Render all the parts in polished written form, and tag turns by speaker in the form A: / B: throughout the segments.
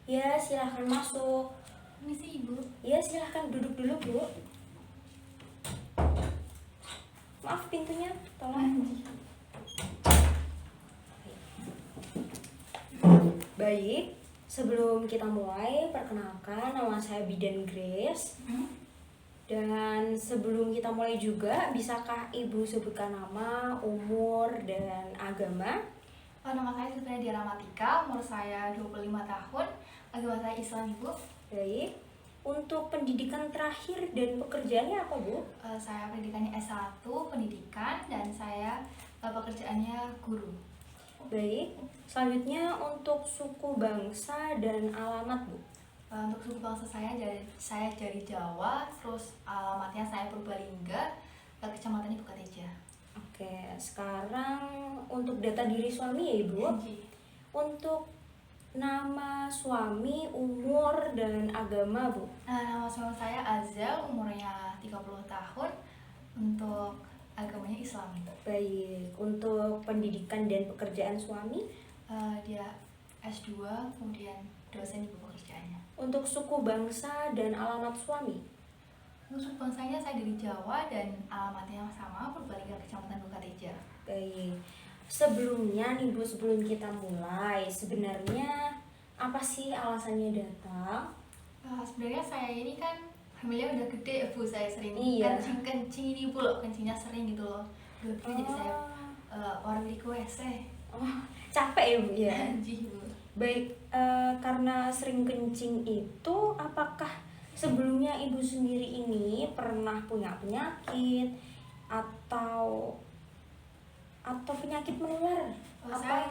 A: Ya, silahkan masuk.
B: Misi Ibu.
A: Ya, silahkan duduk dulu, Bu. Maaf pintunya, tolong. Baik, sebelum kita mulai, perkenalkan nama saya Bidan Grace. Dan sebelum kita mulai juga, bisakah Ibu sebutkan nama, umur, dan agama?
B: Nama saya sebenarnya Diara Matika, umur saya 25 tahun, agama saya Islam Ibu.
A: Baik, untuk pendidikan terakhir dan pekerjaannya apa, Bu?
B: Saya pendidikannya S1 pendidikan dan saya pekerjaannya guru.
A: Baik, selanjutnya untuk suku bangsa dan alamat, Bu.
B: Untuk suku bangsa saya dari Jawa, terus alamatnya saya Purbalingga, kecamatannya Bukateja.
A: Oke, sekarang untuk data diri suami ya, Ibu. Untuk nama suami, umur, dan agama, Bu.
B: Nama suami saya Azel, umurnya 30 tahun, untuk agamanya Islam.
A: Baik, untuk pendidikan dan pekerjaan suami?
B: Dia S2, kemudian dosen Ibu pekerjaannya.
A: Untuk suku bangsa dan alamat suami?
B: Untuk bangsanya saya dari Jawa dan alamatnya sama, Purbalingga, Kecamatan Bukateja.
A: Baik, sebelumnya nih Bu, sebelum kita mulai, sebenarnya apa sih alasannya datang?
B: Sebenarnya saya ini kan hamilnya udah gede ya Bu, saya sering kencing ini Bu loh, kencingnya sering gitu loh. Jadi saya orang di WC.
A: Capek ya Bu ya?
B: Bu.
A: Baik, karena sering kencing itu, apakah sebelumnya Ibu sendiri ini pernah punya penyakit atau penyakit menular?
B: Saya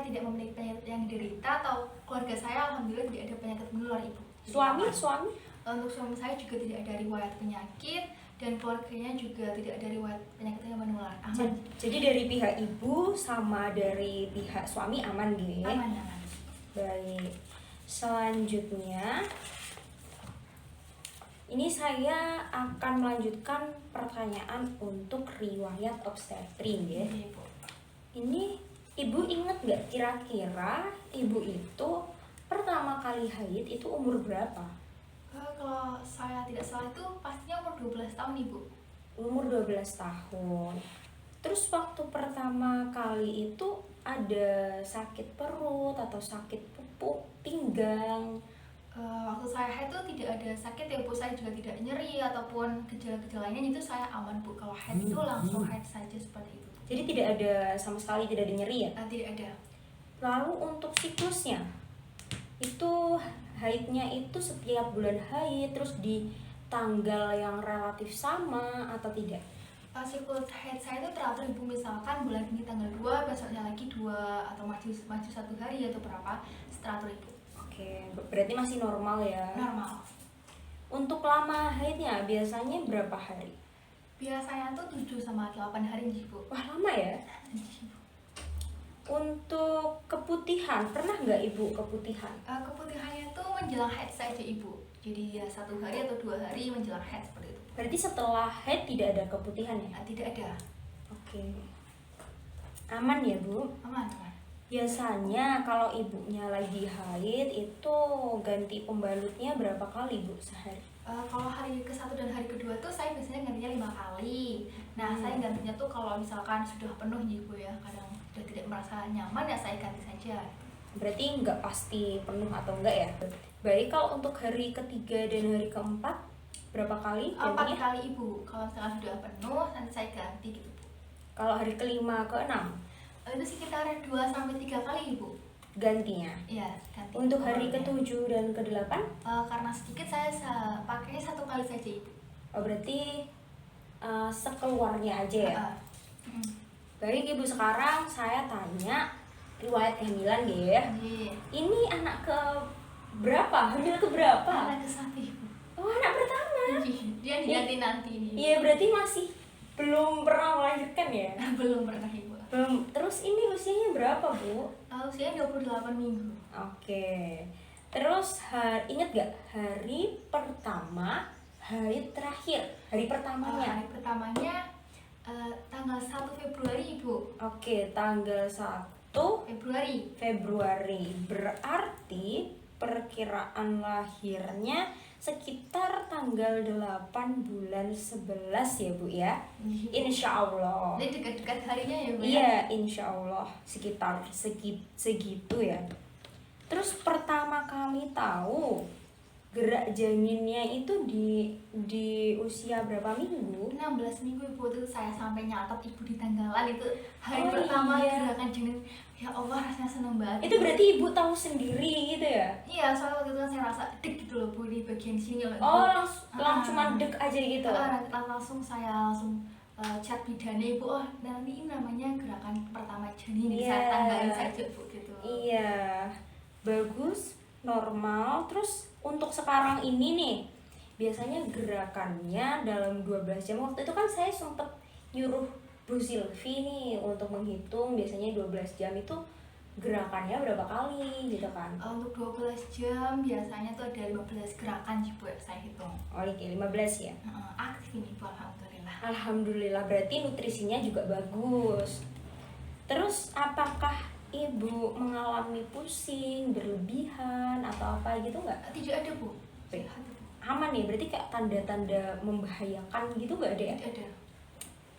B: tidak memiliki penyakit yang diderita, atau keluarga saya alhamdulillah tidak ada penyakit menular Ibu.
A: Suami?
B: Untuk suami saya juga tidak ada riwayat penyakit dan keluarganya juga tidak ada riwayat penyakit yang menular. Aman.
A: Jadi dari pihak ibu sama dari pihak suami aman gitu?
B: Aman.
A: Baik, selanjutnya ini saya akan melanjutkan pertanyaan untuk riwayat obstetri ya. Ini ibu ingat nggak kira-kira ibu itu pertama kali haid itu umur berapa?
B: Kalau saya tidak salah itu pastinya umur 12 tahun Ibu.
A: Umur 12 tahun. Terus waktu pertama kali itu ada sakit perut atau sakit pupuk, pinggang?
B: Waktu saya haid itu tidak ada sakit ya Bu, saya juga tidak nyeri ataupun gejala-gejala lainnya, itu saya aman Bu. Kalau haid itu langsung haid saja seperti itu.
A: Jadi tidak ada sama sekali, tidak ada nyeri ya?
B: Tidak ada.
A: Lalu untuk siklusnya, itu haidnya itu setiap bulan haid, terus di tanggal yang relatif sama atau tidak?
B: Siklus haid saya itu teratur Ibu, misalkan bulan ini tanggal 2, besoknya lagi 2, atau maju 1 hari atau berapa, teratur Ibu.
A: Oke, berarti masih normal ya?
B: Normal.
A: Untuk lama haidnya biasanya berapa hari?
B: Biasanya tuh 7 sama 8 hari Ibu.
A: Wah, lama ya? Untuk keputihan, pernah nggak Ibu keputihan?
B: Keputihannya tuh menjelang haid saja Ibu. Jadi ya 1 hari atau 2 hari menjelang haid seperti itu.
A: Berarti setelah haid tidak ada keputihan ya?
B: Tidak ada.
A: Oke. Aman ya Bu?
B: Aman.
A: Biasanya kalau ibunya lagi haid itu ganti pembalutnya berapa kali Bu sehari?
B: Kalau hari ke-1 dan hari kedua tuh saya biasanya gantinya 5 kali. Nah, saya gantinya tuh kalau misalkan sudah penuh Ibu ya, kadang sudah tidak merasa nyaman ya saya ganti saja.
A: Berarti nggak pasti penuh atau enggak ya? Baik, kalau untuk hari ketiga dan hari keempat berapa kali gantinya?
B: 4 kali Ibu. Kalau misalkan sudah penuh nanti saya ganti gitu Bu.
A: Kalau hari kelima ke enam?
B: Itu sekitar 2-3 kali Ibu
A: gantinya.
B: Iya, ganti.
A: Untuk hari ke-7 dan ke-8?
B: Karena sedikit saya pakainya 1 kali saja Ibu.
A: Oh, berarti sekeluarnya aja ya? Baik Ibu, sekarang saya tanya riwayat kehamilan ya. Ini anak ke berapa? Hamil ke berapa?
B: Anak ke-1 Ibu.
A: Oh, anak pertama.
B: Dia diganti nanti nih.
A: Iya, berarti masih belum pernah melanjutkan ya?
B: Belum pernah Ibu.
A: Belum. Terus ini usianya berapa Bu?
B: Usianya 28 minggu.
A: Oke. Terus inget gak hari pertama, hari terakhir, hari pertamanya?
B: Hari pertamanya tanggal 1 Februari Ibu.
A: Oke, tanggal 1 itu
B: Februari.
A: Berarti perkiraan lahirnya sekitar tanggal 8 bulan 11 ya Bu ya. Insya Allah.
B: Ini dekat-dekat harinya ya Bu?
A: Iya, insya Allah sekitar segitu ya. Terus pertama kali tahu gerak janinnya itu di usia berapa minggu?
B: 16 minggu Ibu, itu saya sampai nyatet Ibu di tanggalan itu hari
A: Oh,
B: pertama
A: iya.
B: gerakan janin. Ya Allah, rasanya seneng banget.
A: Itu berarti Ibu tahu sendiri gitu ya?
B: Iya, soalnya waktu itu kan saya rasa deg gitu loh Bu di bagian sini loh.
A: Oh,
B: Bu.
A: langsung cuma dek aja gitu.
B: Langsung saya chat bidannya Ibu, oh nanti ini namanya gerakan pertama janin.
A: Iya.
B: Saya tanggalin saja Bu gitu.
A: Iya, bagus, normal. Terus untuk sekarang ini nih, biasanya gerakannya dalam 12 jam. Waktu itu kan saya sempet nyuruh Bu Silvi nih untuk menghitung biasanya 12 jam itu gerakannya berapa kali gitu kan.
B: Untuk 12 jam biasanya tuh ada 15 gerakan sih Bu, saya hitung.
A: Oh, oke, 15 ya.
B: Aktif ini Bu, alhamdulillah.
A: Alhamdulillah, berarti nutrisinya juga bagus. Terus apakah Ibu mengalami pusing, berlebihan atau apa gitu nggak?
B: Tidak ada Bu.
A: Baik.
B: Sehat, Bu.
A: Aman nih, berarti kayak tanda-tanda membahayakan gitu nggak ada ya?
B: Tidak ada.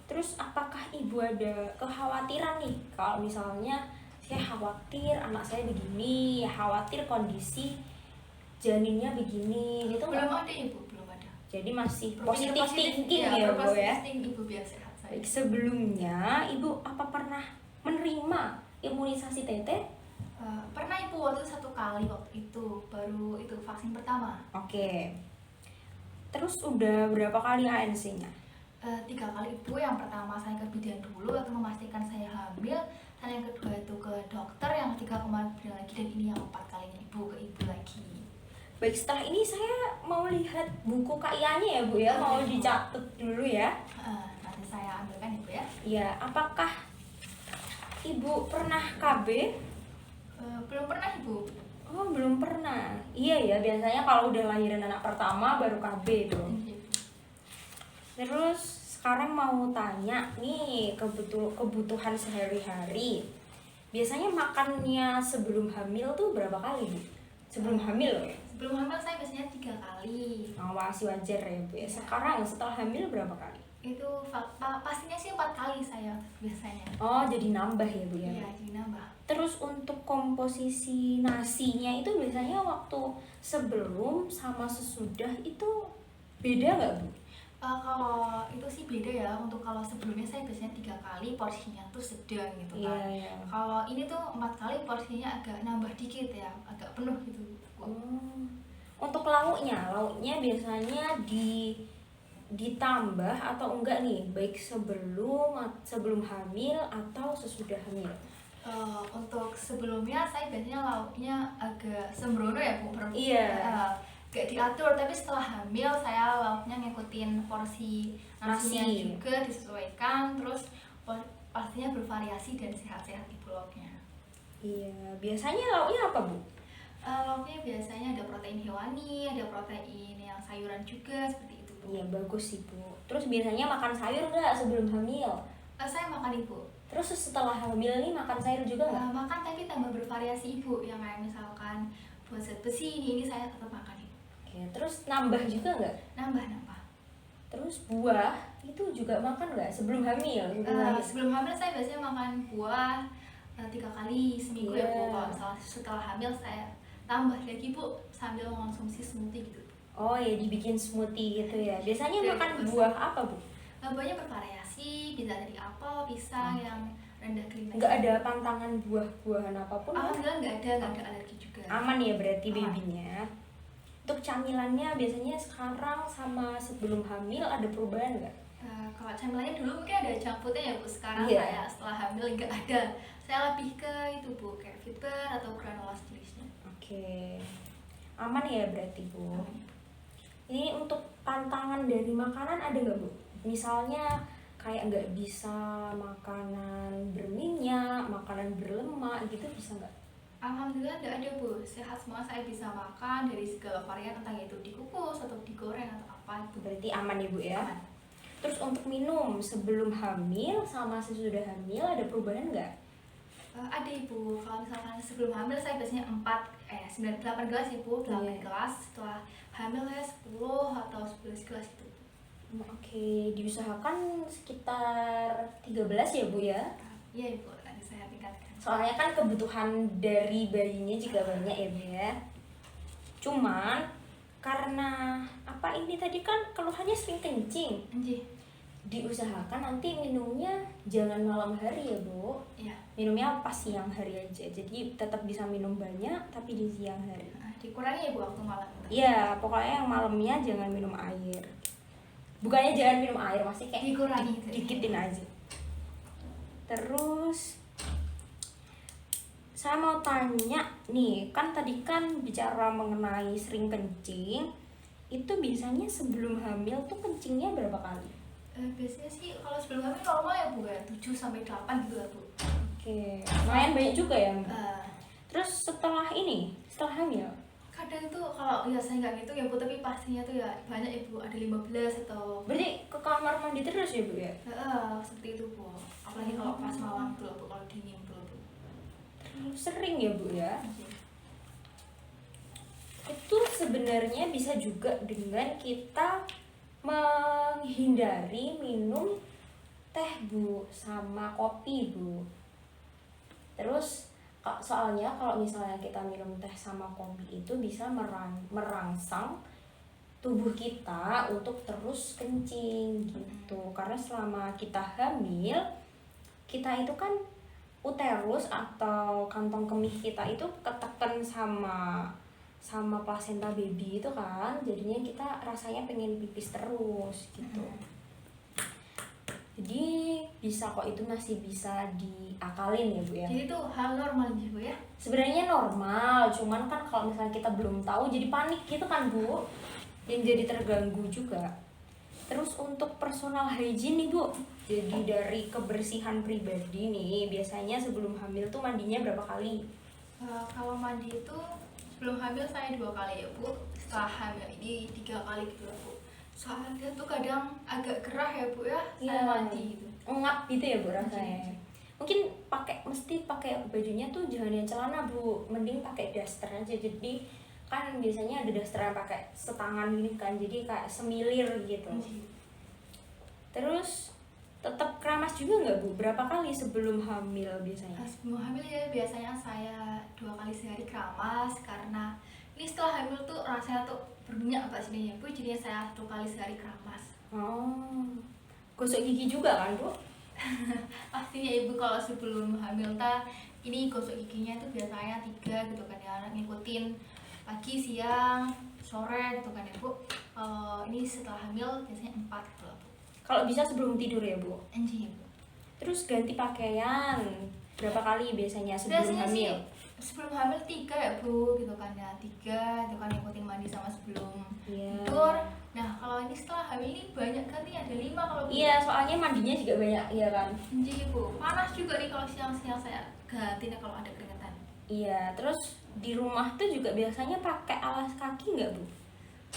A: Terus apakah Ibu ada kekhawatiran nih kalau misalnya saya khawatir anak saya begini, khawatir kondisi janinnya begini gitu
B: Belum
A: nggak?
B: ada Ibu, belum ada.
A: Jadi masih
B: Berpikir
A: positif thinking ya Bu
B: berpositif
A: ya?
B: thinking, Ibu biar sehat saya.
A: Baik, sebelumnya Ibu apa pernah menerima imunisasi TT?
B: Pernah Ibu waktu itu 1 kali waktu itu, baru itu vaksin pertama.
A: Oke. Terus udah berapa kali ANC-nya?
B: 3 kali Ibu. Yang pertama saya ke bidan dulu atau memastikan saya hamil, dan yang kedua itu ke dokter, yang ketiga kemarin bidan lagi, dan ini yang 4 kalinya Ibu ke Ibu lagi.
A: Baik, setelah ini saya mau lihat buku KIA-nya ya Bu ya, mau dicatat dulu ya.
B: Nanti saya ambilkan Ibu ya.
A: Ya, apakah Ibu pernah KB?
B: Belum pernah Ibu.
A: Oh, belum pernah. Iya ya, biasanya kalau udah lahiran anak pertama baru KB itu. Terus sekarang mau tanya nih kebutuhan sehari-hari. Biasanya makannya sebelum hamil tuh berapa kali Bu? Sebelum hamil loh ya?
B: Sebelum hamil saya biasanya 3 kali.
A: Oh, masih wajar ya Bu ya. Sekarang setelah hamil berapa kali?
B: Itu pastinya sih 4 kali saya biasanya.
A: Oh, jadi nambah ya Bu ya?
B: Iya, jadi nambah.
A: Terus untuk komposisi nasinya itu biasanya waktu sebelum sama sesudah itu beda nggak Bu?
B: Kalau itu sih beda ya. Untuk kalau sebelumnya saya biasanya 3 kali, porsinya tuh sedang gitu kan.
A: Iya.
B: Kalau ini tuh 4 kali, porsinya agak nambah dikit ya, agak penuh gitu.
A: Untuk lauknya biasanya ditambah atau enggak nih, baik sebelum hamil atau sesudah hamil?
B: Untuk sebelumnya saya biasanya lauknya agak sembrono ya Bu.
A: Iya.
B: Gak diatur, tapi setelah hamil saya lauknya ngikutin porsi nasinya
A: Nasi.
B: juga disesuaikan, terus pastinya bervariasi dan sehat-sehat Ibu lauknya.
A: Iya, biasanya lauknya apa Bu?
B: Lauknya biasanya ada protein hewani, ada protein yang sayuran juga, seperti itu Bu.
A: Iya, bagus sih Bu. Terus biasanya makan sayur nggak sebelum hamil?
B: Saya makan Ibu.
A: Terus setelah hamil nih makan sayur juga nggak?
B: Makan tapi tambah bervariasi Ibu, yang kayak misalkan buat zat besi ini saya tetap makan Ibu.
A: Oke, terus nambah juga nggak?
B: Nambah.
A: Terus buah itu juga makan nggak sebelum hamil?
B: Sebelum hamil saya biasanya makan buah 3 kali seminggu ya Bu.
A: Iya.
B: Kalau misalnya setelah hamil saya tambah lagi Bu, sambil mengonsumsi smoothie gitu.
A: Oh ya, dibikin smoothie gitu ya. Biasanya
B: Iya,
A: makan
B: bagus.
A: buah apa Bu?
B: Buahnya bervariasi, bisa dari apel, pisang yang rendah klinik.
A: Nggak ada pantangan buah-buahan apapun? Kan?
B: Alhamdulillah nggak ada alergi juga.
A: Aman ya berarti
B: Aman.
A: babynya. Untuk camilannya biasanya sekarang sama sebelum hamil ada perubahan nggak?
B: Kalau camilannya dulu mungkin ada junk foodnya ya Bu. Sekarang
A: Iya.
B: saya setelah hamil nggak ada. Saya lebih ke itu Bu, kayak fiber atau granola sejenisnya.
A: Oke, aman ya berarti Bu.
B: Aman.
A: Ini untuk pantangan dari makanan ada nggak Bu? Misalnya kayak nggak bisa makanan berminyak, makanan berlemak gitu, bisa nggak?
B: Alhamdulillah nggak ada Bu, sehat semua, saya bisa makan dari segala varian, entah itu dikukus atau digoreng atau apa itu.
A: Berarti aman ya Bu ya?
B: Aman.
A: Terus untuk minum sebelum hamil sama sesudah hamil ada perubahan nggak?
B: Ada ibu, kalau misalkan sebelum hamil saya biasanya 8 gelas ibu, 8 gelas. Setelah hamil saya 10 atau 11 gelas itu.
A: Oke, diusahakan sekitar 13 ya Bu ya?
B: Iya ibu, nanti saya tingkatkan.
A: Soalnya kan kebutuhan dari bayinya juga banyak ya Bu ya. Cuman karena apa ini tadi kan keluhannya sering kencing,
B: Anjir.
A: diusahakan nanti minumnya jangan malam hari ya Bu.
B: Iya.
A: Minumnya pas siang hari aja, jadi tetap bisa minum banyak tapi di siang hari.
B: Dikurangi ya bu waktu malam.
A: Iya, pokoknya yang malamnya jangan minum air. Bukannya jangan minum air, masih kayak
B: Dikurangi.
A: dikitin aja. Terus saya mau tanya nih, kan tadi kan bicara mengenai sering kencing, itu biasanya sebelum hamil tuh kencingnya berapa kali?
B: Biasanya sih kalau sebelum hamil normal ya bu ya, 7-8 gitu lah bu.
A: Oke, lumayan banyak juga ya.
B: Eh,
A: Terus setelah hamil,
B: Kadang itu kalau ya saya nggak gitu ya bu, tapi pastinya tuh ya banyak ya bu, ada 15 atau
A: berarti ke kamar mandi terus ya Bu ya?
B: seperti itu bu. Apalagi kalau pas malam tuh bu, kalau dingin tuh bu.
A: Terlalu sering ya Bu ya?
B: Anjir.
A: Itu sebenarnya bisa juga dengan kita menghindari minum teh Bu sama kopi Bu. Terus soalnya kalau misalnya kita minum teh sama kopi itu bisa merangsang tubuh kita untuk terus kencing gitu. Karena selama kita hamil, kita itu kan uterus atau kantong kemih kita itu ketekan sama plasenta baby itu kan, jadinya kita rasanya pengen pipis terus gitu. Jadi bisa kok, itu masih bisa diakalin ya Bu ya.
B: Jadi itu hal normal sih bu ya.
A: Sebenarnya normal, cuman kan kalau misalnya kita belum tahu jadi panik gitu kan Bu, dan jadi terganggu juga. Terus untuk personal hygiene nih Bu, jadi dari kebersihan pribadi nih, biasanya sebelum hamil tuh mandinya berapa kali?
B: Kalau mandi itu sebelum hamil saya 2 kali ya bu, setelah hamil ini 3 kali gitu lah bu. Soalnya tuh kadang agak gerah ya bu ya, saya mandi gitu.
A: Ngap gitu ya Bu rasanya. Mungkin mesti pakai bajunya tuh jangan yang celana Bu, mending pakai daster aja. Jadi kan biasanya ada daster yang pakai setangan gini kan, jadi kayak semilir gitu. Terus tetap keramas juga nggak Bu? Berapa kali sebelum hamil biasanya?
B: Sebelum hamil ya biasanya saya 2 kali sehari keramas, karena ini setelah hamil tuh rasanya tuh berminyak apa sini ya bu, jadinya saya 1 kali sehari keramas.
A: Oh, gosok gigi juga kan Bu?
B: Pastinya ibu kalau sebelum hamil ini gosok giginya itu biasanya 3 gitu kan ya, ngikutin pagi, siang, sore gitu kan ya bu. Ini setelah hamil biasanya 4 gitu lah bu.
A: Kalau bisa sebelum tidur ya Bu?
B: Anjing bu.
A: Terus ganti pakaian berapa kali biasanya sebelum
B: Biasanya
A: hamil?
B: sih sebelum hamil 3 ya bu gitu kan ya, 3 itu kan ngikutin mandi sama sebelum tidur. Nah kalau ini setelah hamil ini banyak ganti, ada 5 kalau bu.
A: Iya, soalnya mandinya juga banyak, iya kan?
B: Anjing bu, panas juga nih kalau siang-siang saya gantinya kalau ada keringetan.
A: Iya, terus di rumah tuh juga biasanya pakai alas kaki nggak Bu?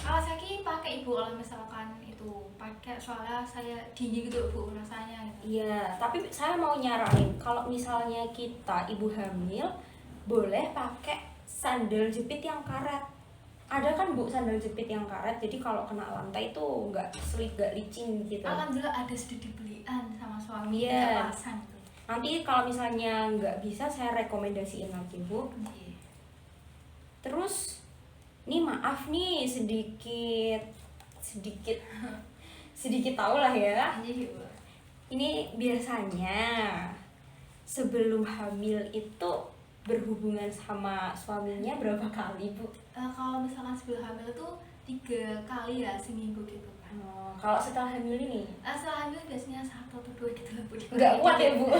B: Alas kaki pakai ibu kalau misalkan itu pakai, soalnya saya dingin gitu bu rasanya gitu.
A: Iya, tapi saya mau nyaranin kalau misalnya kita ibu hamil boleh pakai sandal jepit yang karet. Ada kan Bu sandal jepit yang karet, jadi kalau kena lantai itu nggak licin gitu.
B: Alhamdulillah ada sudah dibelian sama suami.
A: Iya.
B: Pasang gitu.
A: Nanti kalau misalnya nggak bisa saya rekomendasiin lagi Bu.
B: Iya.
A: Terus, nih maaf nih sedikit tahu lah ya.
B: Iya bu.
A: Ini biasanya sebelum hamil itu berhubungan sama suaminya berapa kali Bu?
B: Kalau misalkan sebelum hamil tuh 3 kali ya seminggu gitu kan.
A: Kalau setelah hamil ini?
B: Setelah hamil biasanya 1 atau 2 gitu lah bu.
A: Nggak kuat ya Bu?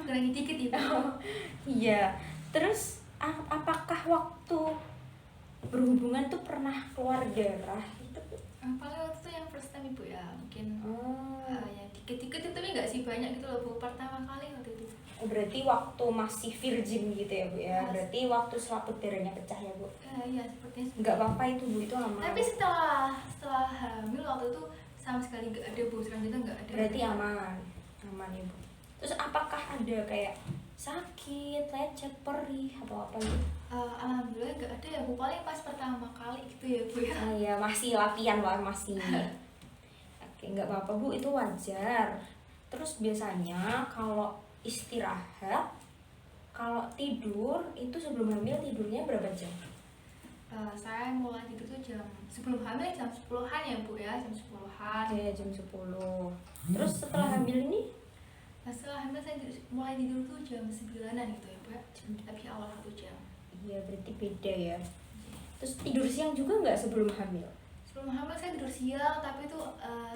B: Kurangi dikit ibu.
A: Iya. Terus apakah waktu berhubungan tuh pernah keluar darah gitu Bu?
B: Paling waktu itu yang first time ibu ya, mungkin
A: Oh.
B: ya dikit-dikit itu, tapi nggak sih banyak gitu loh bu, pertama kali waktu itu.
A: Berarti waktu masih virgin gitu ya Bu ya?
B: Mas.
A: Berarti waktu selaput darahnya pecah ya Bu?
B: Iya sepertinya.
A: Nggak apa-apa itu Bu, itu aman.
B: Tapi setelah hamil waktu itu sama sekali nggak ada bu, selanjutnya nggak ada.
A: Berarti aman ya Bu. Terus apakah ada kayak sakit, lecet, perih atau apa gitu?
B: Alhamdulillah nggak ada ya Bu, paling pas pertama kali gitu ya Bu ya.
A: Ya masih latihan lah, masih. Oke, nggak apa-apa Bu, itu wajar. Terus biasanya kalau istirahat, kalau tidur itu sebelum hamil tidurnya berapa jam?
B: Saya mulai tidur tuh jam sebelum hamil jam 10-an ya Bu ya, jam 10-an.
A: Oke, jam 10. Terus setelah hamil ini?
B: Setelah hamil saya mulai tidur tuh jam 9-an gitu ya Bu ya, tapi awal 1 jam.
A: Iya, berarti beda ya. Terus tidur siang juga nggak sebelum hamil?
B: Sebelum hamil saya tidur siang, tapi itu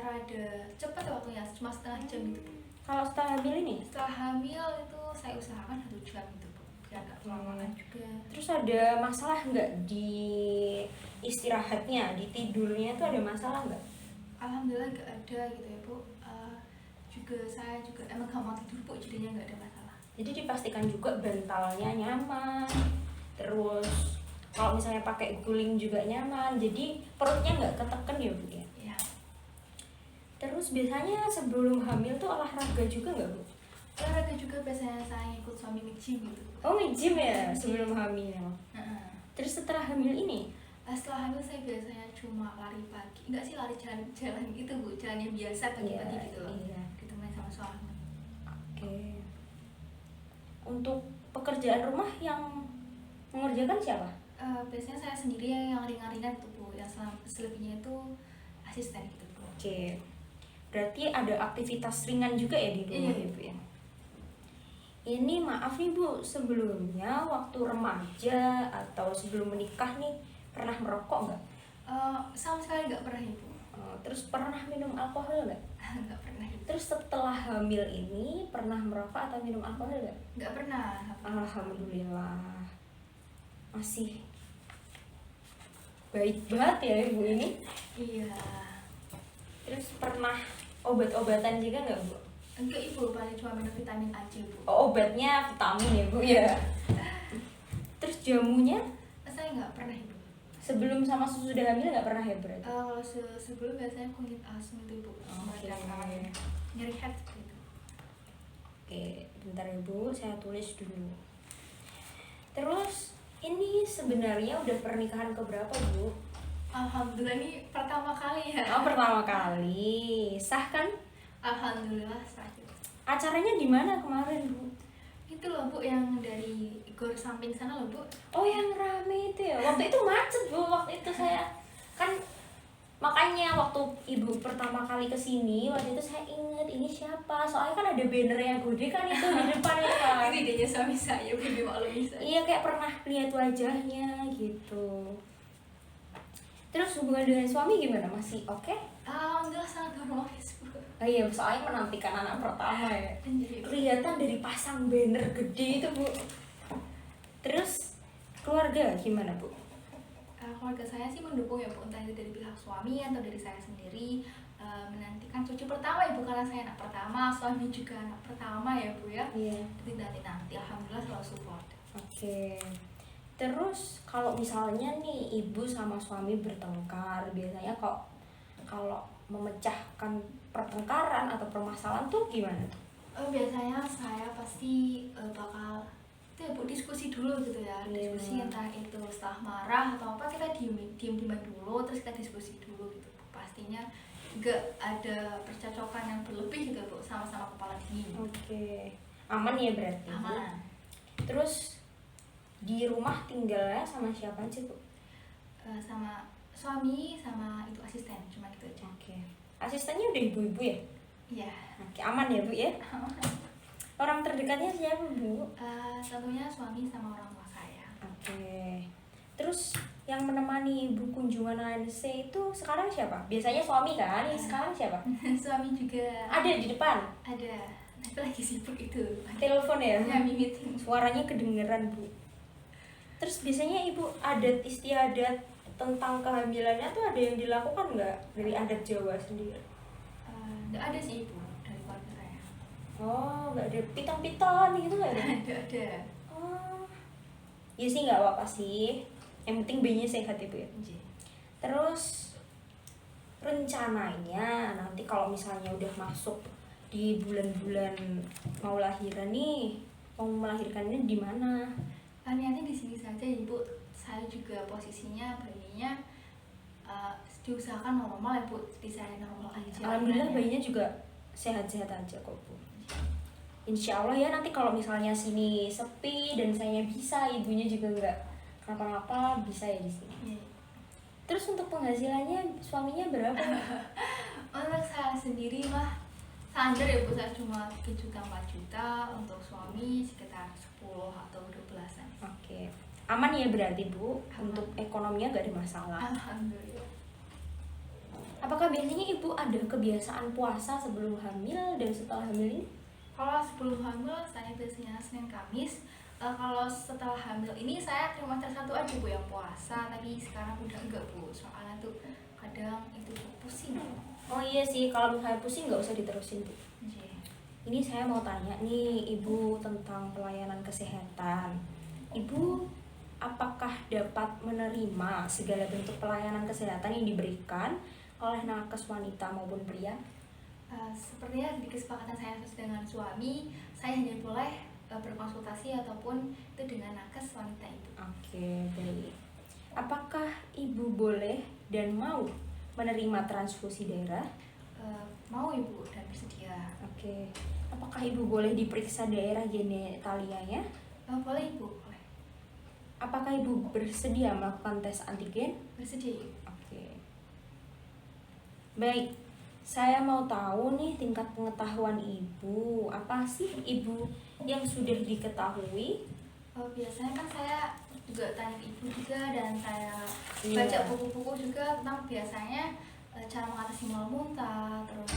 B: rada cepet ya waktunya, cuma setengah jam gitu Bu.
A: Kalau setelah hamil ini?
B: Setelah hamil itu saya usahakan 1 jam gitu Bu, biar nggak kelamaan juga.
A: Terus ada masalah nggak di istirahatnya, di tidurnya itu ada masalah nggak?
B: Alhamdulillah nggak ada gitu ya Bu. Saya juga emang gampang tidur Bu, jadinya nggak ada masalah.
A: Jadi dipastikan juga bantalnya nyaman. Terus kalau misalnya pakai guling juga nyaman. Jadi perutnya nggak ketekan ya Bu ya?
B: Iya.
A: Terus biasanya sebelum hamil tuh olahraga juga nggak Bu?
B: Olahraga juga biasanya saya ikut suami nge-gym gitu.
A: Oh, nge-gym ya sebelum hamil. Terus setelah hamil ini?
B: Setelah hamil saya biasanya cuma lari pagi, enggak sih lari jalan gitu Bu, jalan yang biasa pagi-pagi
A: Iya,
B: gitu loh.
A: iya.
B: Ditemani sama suami.
A: Oke. Untuk pekerjaan rumah yang mengerjakan siapa?
B: Biasanya saya sendiri yang ringan-ringan gitu Bu, yang selebihnya itu asisten gitu Bu.
A: Oke. Berarti ada aktivitas ringan juga ya di rumah
B: Iya.
A: ya Bu ya? Ini maaf nih Bu, sebelumnya waktu remaja atau sebelum menikah nih pernah merokok nggak?
B: Sama sekali nggak pernah Ibu.
A: Terus pernah minum alkohol nggak?
B: Nggak pernah Ibu.
A: Terus setelah hamil ini pernah merokok atau minum alkohol nggak?
B: Nggak pernah.
A: Alhamdulillah. Masih baik banget ya Ibu ini.
B: Iya.
A: Terus pernah obat-obatan juga nggak Bu?
B: Enggak Ibu, paling cuma minum vitamin aja Bu.
A: Oh, obatnya vitamin ya Bu ya. Terus jamunya
B: Saya nggak pernah Ibu.
A: sebelum sama sesudah hamil nggak pernah ya berarti?
B: Kalau sebelum biasanya kunyit asam itu Bu,
A: Oke.
B: nyeri head gitu.
A: Oke, bentar ya Bu, saya tulis dulu. Terus ini sebenarnya udah pernikahan keberapa Bu?
B: Alhamdulillah ini pertama kali ya.
A: Oh, pertama kali. Sah kan?
B: Alhamdulillah saat itu.
A: Acaranya di mana kemarin Bu?
B: Itu loh Bu yang dari gor samping sana loh Bu.
A: Oh, yang rame itu ya. Waktu itu macet Bu, waktu itu saya kan makanya waktu Ibu pertama kali kesini waktu itu saya inget ini siapa, soalnya kan ada banner yang gede kan itu di depan itu kan.
B: Itu idenya suami saya Bu, dimaklumi saya.
A: Iya, kayak pernah lihat wajahnya gitu. Terus hubungan dengan suami gimana? Masih oke?
B: Alhamdulillah sangat harmonis Bu.
A: Oh iya, soalnya menantikan anak pertama ya. Kelihatan dari pasang banner gede itu Bu. Terus keluarga gimana Bu?
B: Keluarga saya sih mendukung ya Bu, entah itu dari pihak suami atau dari saya sendiri. Menantikan cucu pertama Ibu, karena saya anak pertama, suami juga anak pertama ya Bu ya.
A: Iya.
B: Jadi nanti alhamdulillah selalu support.
A: Oke. Terus kalau misalnya nih ibu sama suami bertengkar, biasanya kok kalau memecahkan pertengkaran atau permasalahan tuh gimana tuh?
B: Biasanya saya pasti bakal itu ya Bu, diskusi dulu gitu ya.
A: Iya.
B: Diskusi entah itu setelah marah atau apa, kita diem dulu, terus kita diskusi dulu gitu Bu. Pastinya nggak ada percakapan yang berlebih gitu Bu, sama-sama kepala dingin.
A: Oke. Aman ya berarti?
B: Aman.
A: Terus di rumah tinggalnya sama siapa sih Bu?
B: Sama suami sama itu asisten, cuma gitu aja.
A: Oke. Asistennya udah ibu-ibu ya?
B: Iya.
A: Oke, aman ya Bu ya? Orang terdekatnya siapa Bu?
B: Tentunya suami sama orang tua saya.
A: Oke. Terus yang menemani ibu kunjungan ANC itu sekarang siapa? Biasanya suami kan? Ini sekarang siapa?
B: Suami juga
A: Ada di depan.
B: ada, tapi lagi sibuk itu.
A: Telepon ya?
B: Ya, meeting.
A: Suaranya kedengeran Bu. Terus biasanya ibu adat istiadat tentang kehamilannya tuh ada yang dilakukan nggak dari adat Jawa sendiri?
B: Nggak ada sih Ibu dari keluarga saya.
A: Oh, nggak ada piton-piton gitu nggak ada?
B: Ada.
A: Oh, ya sih nggak apa-apa sih. Yang penting bayinya sehat Ibu ya. Terus rencananya nanti kalau misalnya udah masuk di bulan-bulan mau lahiran nih, mau melahirkannya di mana?
B: Niatnya di sini saja ibu. Saya juga posisinya bayinya diusahakan normal ya bu, jadi saya normal aja.
A: Alhamdulillah bayinya juga sehat-sehat aja kok bu. Insya Allah ya, nanti kalau misalnya sini sepi dan saya bisa, ibunya juga nggak kenapa-napa, bisa ya di sini. Terus untuk penghasilannya suaminya berapa?
B: Untuk saya sendiri mah standar ya bu, saya cuma 3 juta 4 juta, untuk suami sekitar 10 atau 12-an.
A: Oke, aman ya berarti bu, untuk ekonominya nggak ada masalah.
B: Alhamdulillah.
A: Apakah biasanya ibu ada kebiasaan puasa sebelum hamil dan setelah hamil ini?
B: Kalau sebelum hamil saya biasanya Senin Kamis. Kalau setelah hamil ini saya trimester 1 aja bu yang puasa, tapi sekarang udah enggak bu, soalnya tuh kadang itu pusing.
A: Oh iya sih, kalau misalnya pusing nggak usah diterusin bu. Ini saya mau tanya nih ibu tentang pelayanan kesehatan. Ibu apakah dapat menerima segala bentuk pelayanan kesehatan yang diberikan oleh nakes wanita maupun pria?
B: Sepertinya di kesepakatan saya dengan suami, saya hanya boleh berkonsultasi ataupun itu dengan nakes wanita itu.
A: Oke, baik. Apakah ibu boleh dan mau menerima transfusi darah?
B: Mau ibu dan bersedia.
A: Oke. Apakah ibu boleh diperiksa daerah genitalianya?
B: Boleh ibu, boleh.
A: Apakah ibu bersedia melakukan tes antigen?
B: Bersedia ibu.
A: Oke. Baik. Saya mau tahu nih tingkat pengetahuan ibu. Apa sih ibu yang sudah diketahui?
B: Biasanya kan saya juga tanya ke ibu juga, dan saya
A: Iya.
B: baca buku-buku juga tentang biasanya cara mengatasi mual muntah, terus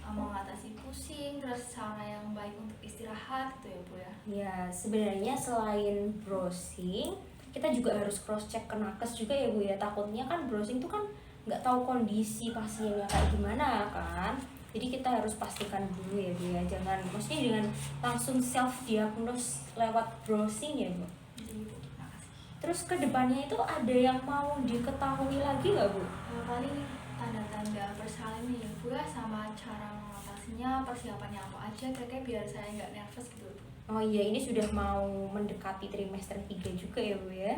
B: mengatasi pusing, terus cara yang baik untuk istirahat gitu ya bu ya.
A: Ya, sebenarnya selain browsing, kita juga harus cross check ke nakes juga ya bu ya. Takutnya kan browsing tuh kan nggak tahu kondisi pasiennya kayak gimana kan. Jadi kita harus pastikan dulu ya bu ya. Jangan, maksudnya dengan langsung self diagnose lewat browsing ya bu.
B: Jadi ibu, terima kasih.
A: Terus kedepannya itu ada yang mau diketahui lagi nggak bu?
B: Paling tanda-tanda persalin ya bu ya, sama cara mengatasinya, persiapannya apa aja, kayaknya biar saya nggak nervous gitu bu.
A: Oh iya, ini sudah mau mendekati trimester 3 juga ya bu ya.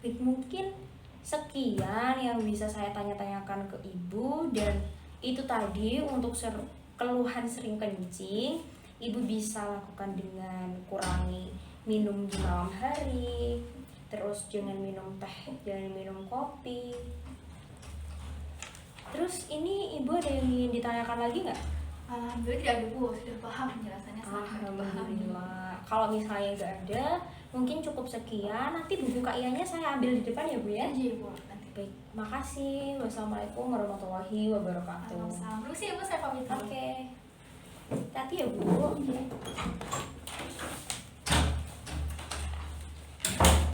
A: Baik, mungkin sekian yang bisa saya tanya-tanyakan ke ibu, dan itu tadi untuk keluhan sering kencing, ibu bisa lakukan dengan kurangi minum di malam hari, terus jangan minum teh, jangan minum kopi. Terus ini ibu ada yang ingin ditanyakan lagi nggak?
B: Alhamdulillah tidak ada bu, sudah paham penjelasannya, sangat paham.
A: Alhamdulillah. Kalau misalnya nggak ada, mungkin cukup sekian. Nanti buku KIA-nya saya ambil di depan ya bu ya.
B: Iya bu, nanti.
A: Baik, makasih. Wassalamualaikum warahmatullahi wabarakatuh.
B: Salam. Terus ya bu, saya pamit.
A: Oke. Hati ya bu. Oke.